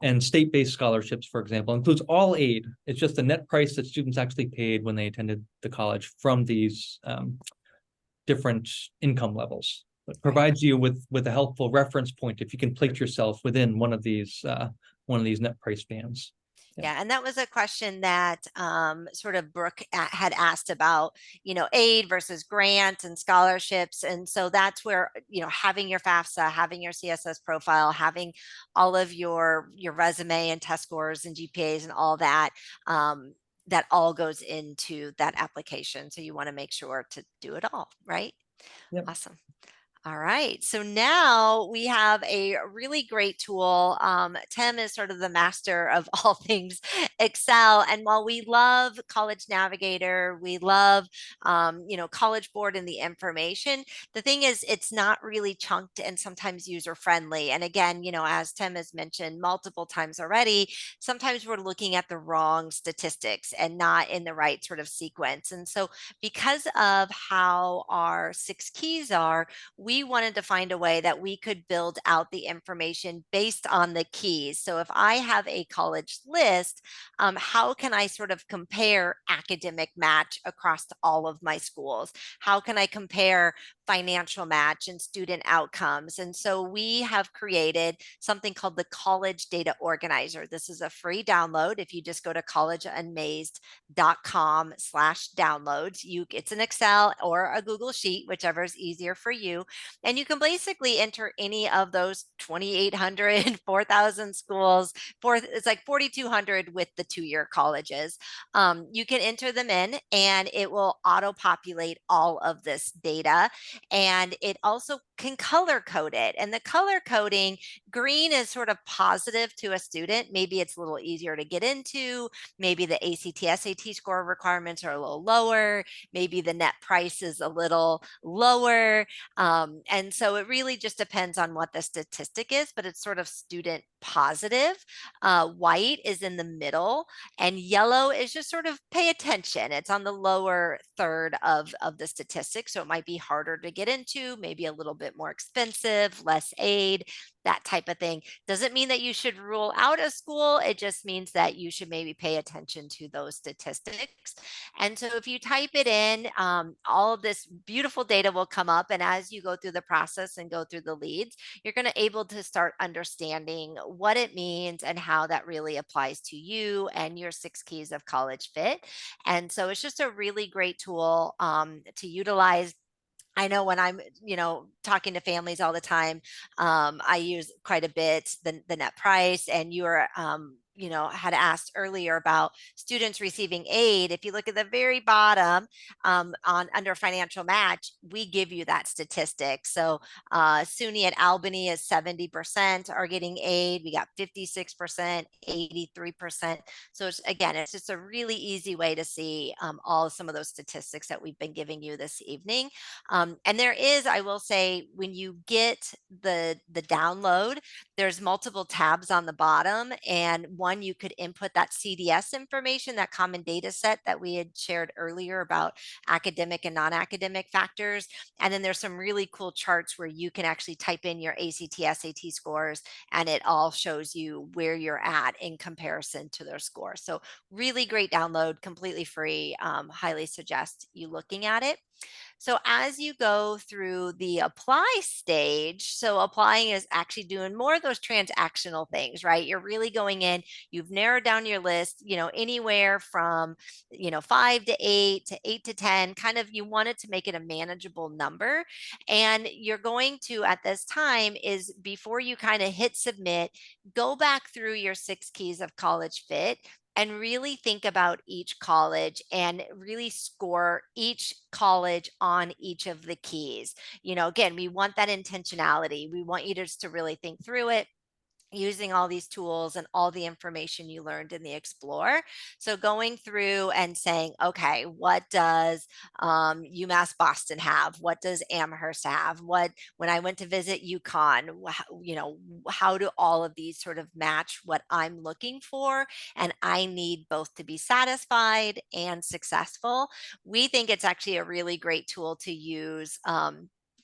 and state-based scholarships, for example, includes all aid. It's just the net price that students actually paid when they attended the college from these different income levels. It provides you with a helpful reference point if you can place yourself within one of these net price bands. Yeah, and that was a question that sort of Brooke had asked about, aid versus grants and scholarships. And so that's where, having your FAFSA, having your CSS profile, having all of your resume and test scores and GPAs and all that, that all goes into that application. So you want to make sure to do it all, right? Yep. Awesome. All right, so now we have a really great tool. Tim is sort of the master of all things Excel. And while we love College Navigator, we love, College Board and the information, the thing is, it's not really chunked and sometimes user friendly. And again, as Tim has mentioned multiple times already, sometimes we're looking at the wrong statistics and not in the right sort of sequence. And so because of how our 6 keys are, we wanted to find a way that we could build out the information based on the keys. So if I have a college list, how can I sort of compare academic match across all of my schools? How can I compare financial match and student outcomes? And so we have created something called the College Data Organizer. This is a free download. If you just go to collegeunmazed.com/downloads, it's an Excel or a Google Sheet, whichever is easier for you. And you can basically enter any of those 2,800, 4,000 schools. It's like 4,200 with the 2-year colleges. You can enter them in and it will auto-populate all of this data. And it also can color code it. And the color coding, green is sort of positive to a student. Maybe it's a little easier to get into. Maybe the ACT, SAT score requirements are a little lower. Maybe the net price is a little lower. And so it really just depends on what the statistic is, but it's sort of student positive. White is in the middle, and yellow is just sort of pay attention. It's on the lower third of the statistics. So it might be harder to get into, maybe a little bit more expensive, less aid. that type of thing. Doesn't mean that you should rule out a school. It just means that you should maybe pay attention to those statistics. And so if you type it in, all of this beautiful data will come up. And as you go through the process and go through the leads, you're going to able to start understanding what it means and how that really applies to you and your 6 keys of college fit. And so it's just a really great tool to utilize. I know when I'm, talking to families all the time, I use quite a bit the net price. And you were, had asked earlier about students receiving aid. If you look at the very bottom, on under financial match, we give you that statistic. So SUNY at Albany is 70% are getting aid. We got 56%, 83%. So it's just a really easy way to see some of those statistics that we've been giving you this evening. And there is, I will say, when you get the download, there's multiple tabs on the bottom, and one you could input that CDS information, that common data set that we had shared earlier about academic and non-academic factors. And then there's some really cool charts where you can actually type in your ACT, SAT scores, and it all shows you where you're at in comparison to their score. So really great download, completely free. Highly suggest you looking at it. So as you go through the apply stage, so applying is actually doing more of those transactional things, right? You're really going in, you've narrowed down your list, anywhere from, 5 to 8 to 8 to 10, kind of, you want it to make it a manageable number. And you're going to, at this time, is before you kind of hit submit, go back through your 6 keys of college fit and really think about each college and really score each college on each of the keys. Again, we want that intentionality. We want you just to really think through it, using all these tools and all the information you learned in the Explore. So going through and saying, okay, what does UMass Boston have? What does Amherst have? When I went to visit UConn, how do all of these sort of match what I'm looking for? And I need both to be satisfied and successful. We think it's actually a really great tool to use.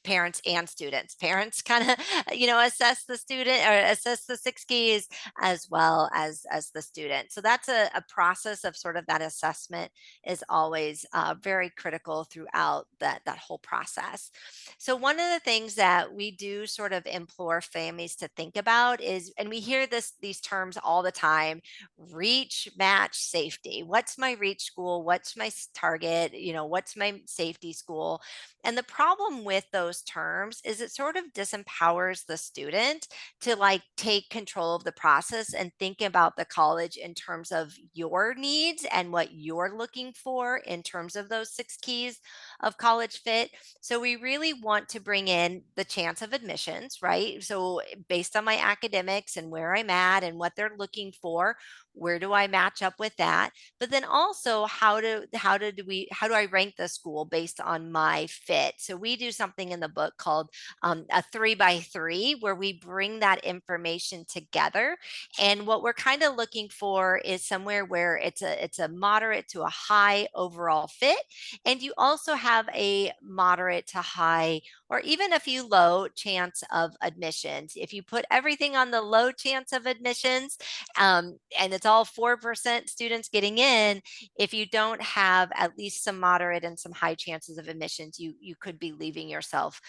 Parents and students. Parents kind of, assess the student or assess the 6 keys as well as the student. So that's a process of sort of that assessment is always very critical throughout that whole process. So one of the things that we do sort of implore families to think about is, and we hear these terms all the time: reach, match, safety. What's my reach school? What's my target? What's my safety school? And the problem with those terms is it sort of disempowers the student to take control of the process and think about the college in terms of your needs and what you're looking for in terms of those 6 keys of college fit. So we really want to bring in the chance of admissions, right? So based on my academics and where I'm at and what they're looking for, where do I match up with that? But then also how do I rank the school based on my fit? So we do something in the book called a 3x3, where we bring that information together. And what we're kind of looking for is somewhere where it's a moderate to a high overall fit. And you also have a moderate to high or even a few low chance of admissions. If you put everything on the low chance of admissions, and it's all 4% students getting in, if you don't have at least some moderate and some high chances of admissions, you could be leaving yourself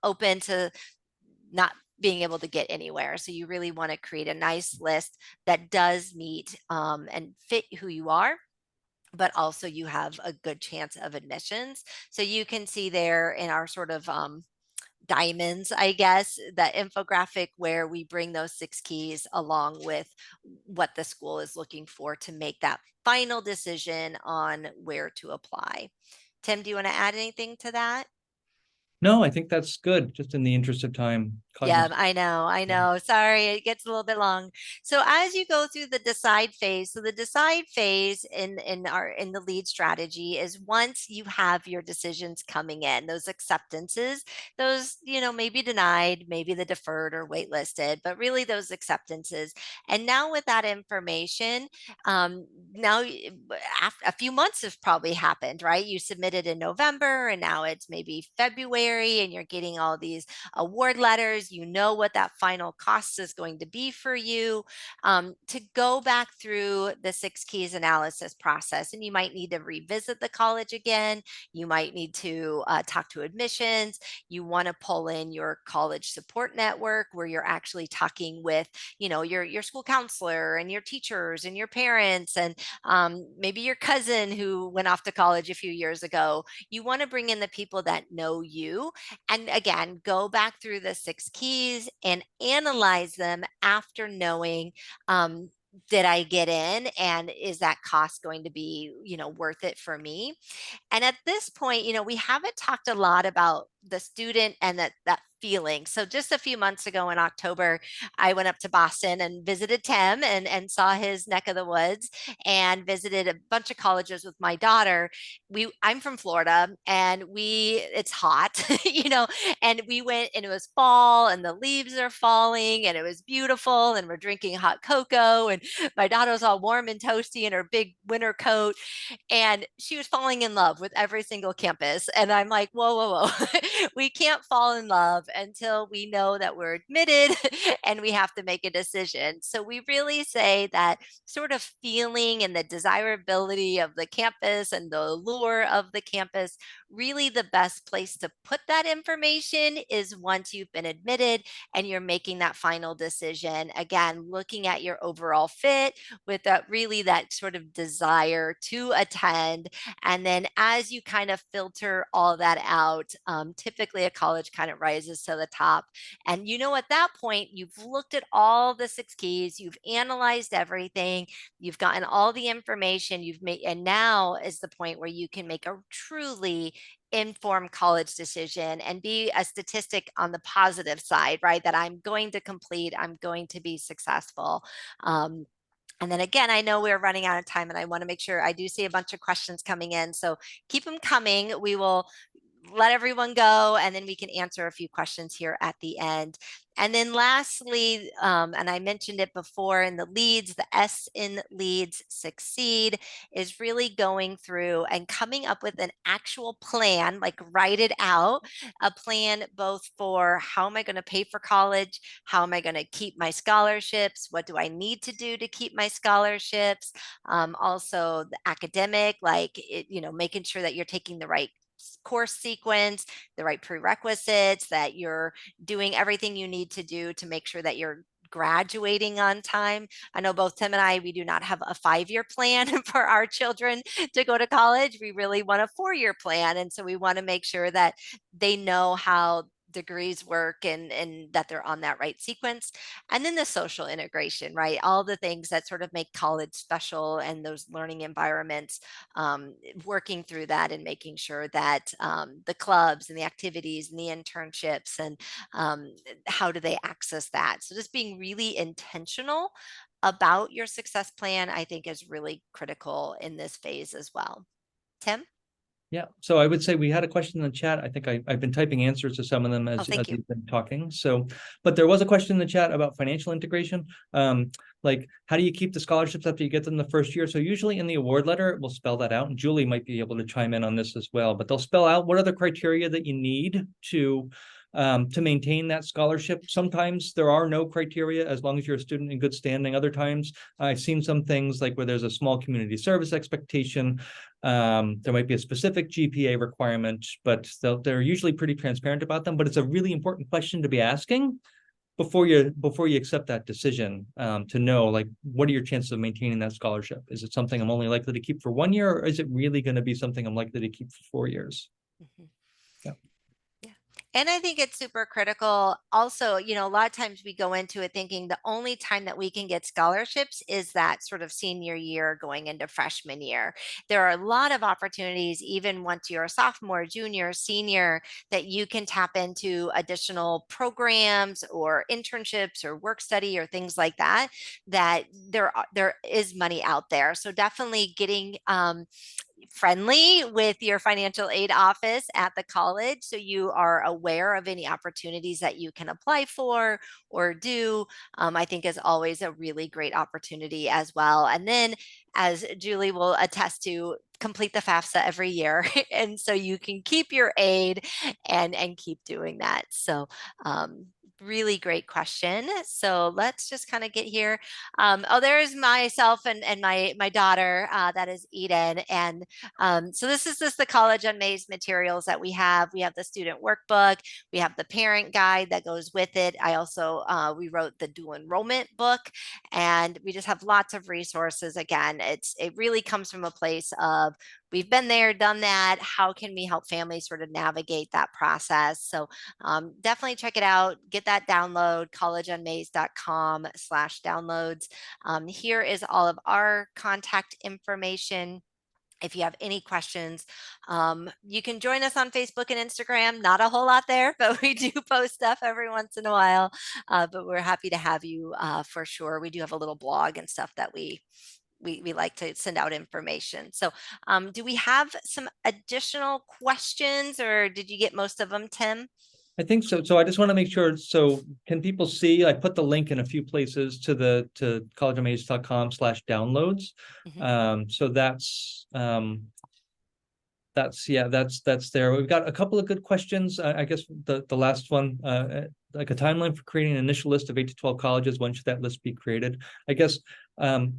open to not being able to get anywhere. So you really want to create a nice list that does meet and fit who you are, but also you have a good chance of admissions. So you can see there in our sort of diamonds, I guess, that infographic where we bring those 6 keys along with what the school is looking for to make that final decision on where to apply. Tim, do you want to add anything to that? No, I think that's good, just in the interest of time. Yeah, Cognizant. I know. Sorry, it gets a little bit long. So as you go through the decide phase, so the decide phase in the lead strategy is once you have your decisions coming in, those acceptances, those, maybe denied, maybe the deferred or waitlisted, but really those acceptances. And now with that information, now a few months have probably happened, right? You submitted in November and now it's maybe February scary and you're getting all these award letters, you know what that final cost is going to be for you, to go back through the 6 keys analysis process. And you might need to revisit the college again. You might need to talk to admissions. You want to pull in your college support network where you're actually talking with, your school counselor and your teachers and your parents and maybe your cousin who went off to college a few years ago. You want to bring in the people that know you. And again, go back through the 6 keys and analyze them after knowing, did I get in, and is that cost going to be, worth it for me? And at this point, we haven't talked a lot about the student and that feeling. So just a few months ago in October, I went up to Boston and visited Tim and saw his neck of the woods and visited a bunch of colleges with my daughter. I'm from Florida and it's hot, and we went and it was fall and the leaves are falling and it was beautiful and we're drinking hot cocoa and my daughter was all warm and toasty in her big winter coat and she was falling in love with every single campus. And I'm like, whoa, whoa, whoa. We can't fall in love until we know that we're admitted and we have to make a decision. So we really say that sort of feeling and the desirability of the campus and the allure of the campus, really the best place to put that information is once you've been admitted and you're making that final decision. Again, looking at your overall fit with that sort of desire to attend. And then as you kind of filter all that out, typically a college kind of rises to the top. And at that point, you've looked at all the 6 keys, you've analyzed everything, you've gotten all the information you've made, and now is the point where you can make a truly informed college decision and be a statistic on the positive side, right? That I'm going to complete, I'm going to be successful. And then again, I know we're running out of time and I want to make sure I do see a bunch of questions coming in. So keep them coming. We will let everyone go and then we can answer a few questions here at the end. And then lastly, and I mentioned it before in the leads, the S in leads succeed is really going through and coming up with an actual plan, like write it out, a plan both for how am I going to pay for college? How am I going to keep my scholarships? What do I need to do to keep my scholarships? Also the academic, making sure that you're taking the right course sequence, the right prerequisites, that you're doing everything you need to do to make sure that you're graduating on time. I know both Tim and I, we do not have a 5-year plan for our children to go to college. We really want a 4-year plan. And so we want to make sure that they know how degrees work and that they're on that right sequence. And then the social integration, right? All the things that sort of make college special and those learning environments, working through that and making sure that the clubs and the activities and the internships and how do they access that. So just being really intentional about your success plan, I think is really critical in this phase as well. Tim? Yeah, so I would say we had a question in the chat. I think I've been typing answers to some of them as thank you. you've been talking. So, but there was a question in the chat about financial integration. Like how do you keep the scholarships after you get them the first year? So usually in the award letter, it will spell that out. And Julie might be able to chime in on this as well, but they'll spell out what are the criteria that you need to maintain that scholarship. Sometimes there are no criteria as long as you're a student in good standing. Other times I've seen some things like where there's a small community service expectation. There might be a specific GPA requirement, but they're usually pretty transparent about them. But it's a really important question to be asking before you accept that decision, to know, like, what are your chances of maintaining that scholarship? Is it something I'm only likely to keep for 1 year, or is it really going to be something I'm likely to keep for 4 years? Mm-hmm. Yeah. And I think it's super critical. Also, a lot of times we go into it thinking the only time that we can get scholarships is that sort of senior year going into freshman year. There are a lot of opportunities, even once you're a sophomore, junior, senior, that you can tap into additional programs or internships or work study or things like that, that there is money out there. So definitely getting friendly with your financial aid office at the college so you are aware of any opportunities that you can apply for or do, I think is always a really great opportunity as well. And then, as Julie will attest to, complete the FAFSA every year. And so you can keep your aid and keep doing that. So really great question. So let's just kind of get here. Oh, there's myself and my daughter, that is Eden. And so this is just the College Unmazed materials that we have. We have the student workbook. We have the parent guide that goes with it. I also, we wrote the dual enrollment book, and we just have lots of resources. Again, it really comes from a place of, we've been there, done that. How can we help families sort of navigate that process? So definitely check it out. Get that download, collegeunmazed.com/downloads. Here is all of our contact information. If you have any questions, you can join us on Facebook and Instagram. Not a whole lot there, but we do post stuff every once in a while. But we're happy to have you for sure. We do have a little blog and stuff that we like to send out information. So do we have some additional questions, or did you get most of them, Tim? I think so. So I just want to make sure. So can people see? I put the link in a few places to collegeamazed.com/downloads. So that's there. We've got a couple of good questions. I guess the last one, like a timeline for creating an initial list of 8 to 12 colleges. When should that list be created? I guess I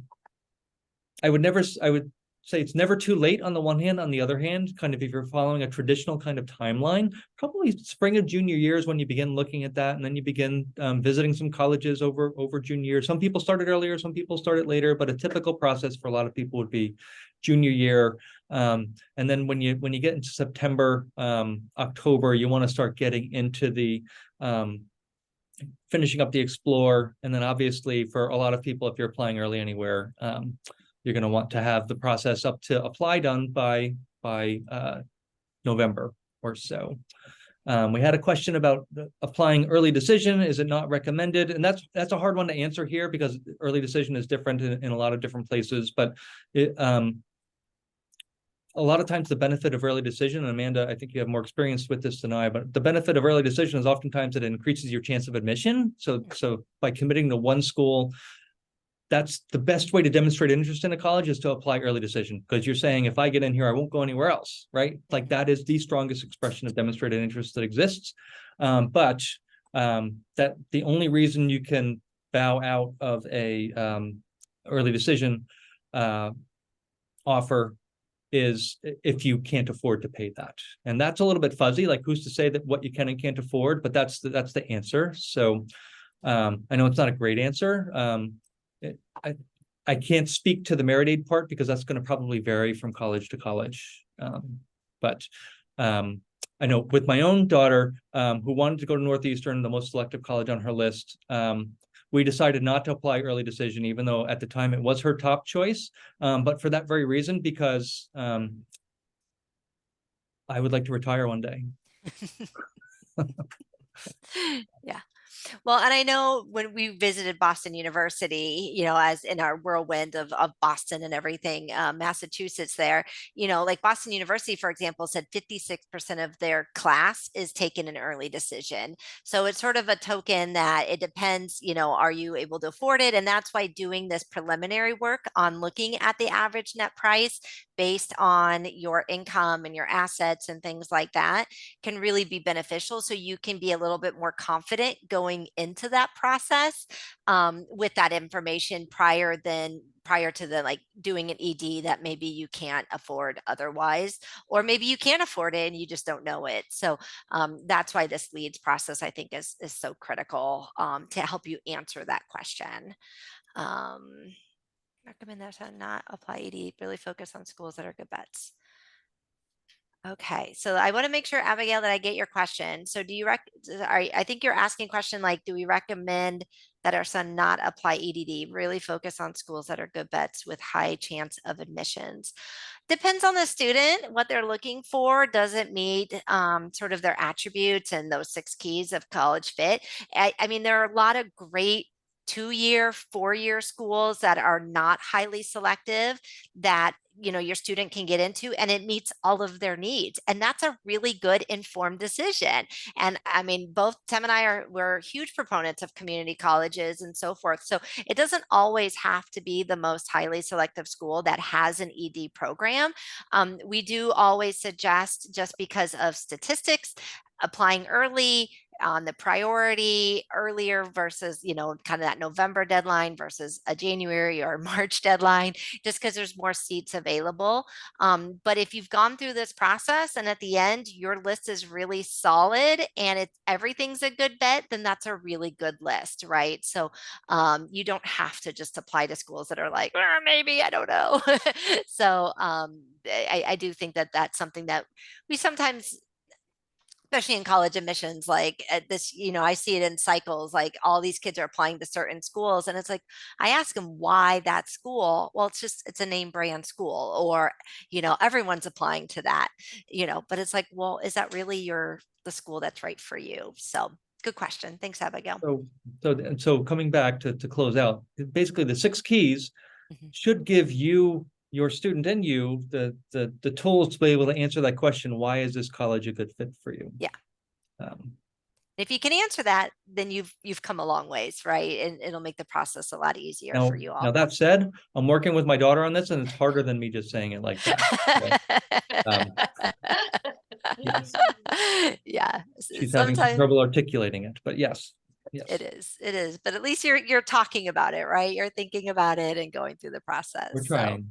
would say it's never too late on the one hand. On the other hand, kind of if you're following a traditional kind of timeline, probably spring of junior year is when you begin looking at that, and then you begin visiting some colleges over junior year. Some people started earlier, some people started later, but a typical process for a lot of people would be junior year. And then when you get into September, October, you want to start getting into the finishing up the Explore. And then obviously for a lot of people, if you're applying early anywhere, you're going to want to have the process up to apply done by November or so. We had a question about applying early decision. Is it not recommended? And that's a hard one to answer here, because early decision is different in a lot of different places. But a lot of times the benefit of early decision, and Amanda, I think you have more experience with this than I, but the benefit of early decision is oftentimes it increases your chance of admission. So by committing to one school, that's the best way to demonstrate interest in a college, is to apply early decision, because you're saying, if I get in here, I won't go anywhere else, right? Like that is the strongest expression of demonstrated interest that exists. But that the only reason you can bow out of a early decision offer is if you can't afford to pay that. And that's a little bit fuzzy, like who's to say that what you can and can't afford, but that's the answer. So I know it's not a great answer. I can't speak to the merit aid part, because that's going to probably vary from college to college. But I know with my own daughter, who wanted to go to Northeastern, the most selective college on her list, we decided not to apply early decision, even though at the time it was her top choice. But for that very reason, because I would like to retire one day. Yeah. Well, and I know when we visited Boston University, as in our whirlwind of Boston and everything, Massachusetts there, like Boston University, for example, said 56% of their class is taken an early decision. So it's sort of a token that it depends, are you able to afford it? And that's why doing this preliminary work on looking at the average net price based on your income and your assets and things like that can really be beneficial. So you can be a little bit more confident going into that process with that information prior to the like doing an ED that maybe you can't afford otherwise, or maybe you can afford it and you just don't know it. So that's why this leads process, I think, is so critical to help you answer that question. Recommend that to not apply ED, really focus on schools that are good bets. Okay, so I want to make sure, Abigail, that I get your question. So do you I think you're asking a question like, do we recommend that our son not apply EDD, really focus on schools that are good bets with high chance of admissions? Depends on the student, what they're looking for. Doesn't meet sort of their attributes and those 6 keys of college fit. I mean, there are a lot of great 2-year, 4-year schools that are not highly selective that your student can get into and it meets all of their needs. And that's a really good informed decision. And I mean, both Tim and we're huge proponents of community colleges and so forth. So it doesn't always have to be the most highly selective school that has an ED program. We do always suggest, just because of statistics, applying early on the priority earlier versus, kind of that November deadline versus a January or March deadline, just because there's more seats available. But if you've gone through this process and at the end your list is really solid and everything's a good bet, then that's a really good list, right? So you don't have to just apply to schools that are like, maybe, I don't know. So I do think that that's something that we sometimes, especially in college admissions, like at this, I see it in cycles, like all these kids are applying to certain schools. And it's like, I ask them why that school. Well, it's a name brand school, or, everyone's applying to that, but it's like, well, is that really the school that's right for you? So good question. Thanks, Abigail. So coming back to close out, basically the 6 keys should give you, your student, and you the tools to be able to answer that question: why is this college a good fit for you? Yeah. If you can answer that, then you've come a long ways, right? And it'll make the process a lot easier for you all. Now that said, I'm working with my daughter on this, and it's harder than me just saying it like that. Yes. Yeah. She's having some trouble articulating it, but yes. It is. But at least you're talking about it, right? You're thinking about it and going through the process. We're trying.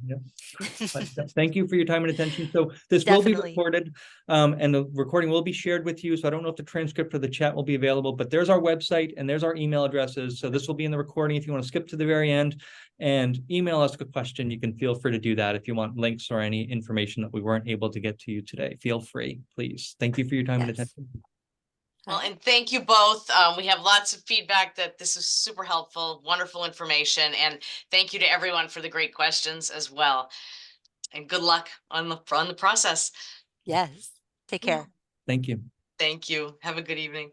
So. Thank you for your time and attention. So this Definitely will be recorded, and the recording will be shared with you. So I don't know if the transcript or the chat will be available, but there's our website and there's our email addresses. So this will be in the recording. If you want to skip to the very end and email us a question, you can feel free to do that. If you want links or any information that we weren't able to get to you today, feel free, please. Thank you for your time and attention. Well, and thank you both. We have lots of feedback that this is super helpful, wonderful information. And thank you to everyone for the great questions as well. And good luck on the process. Yes. Take care. Thank you. Thank you. Have a good evening.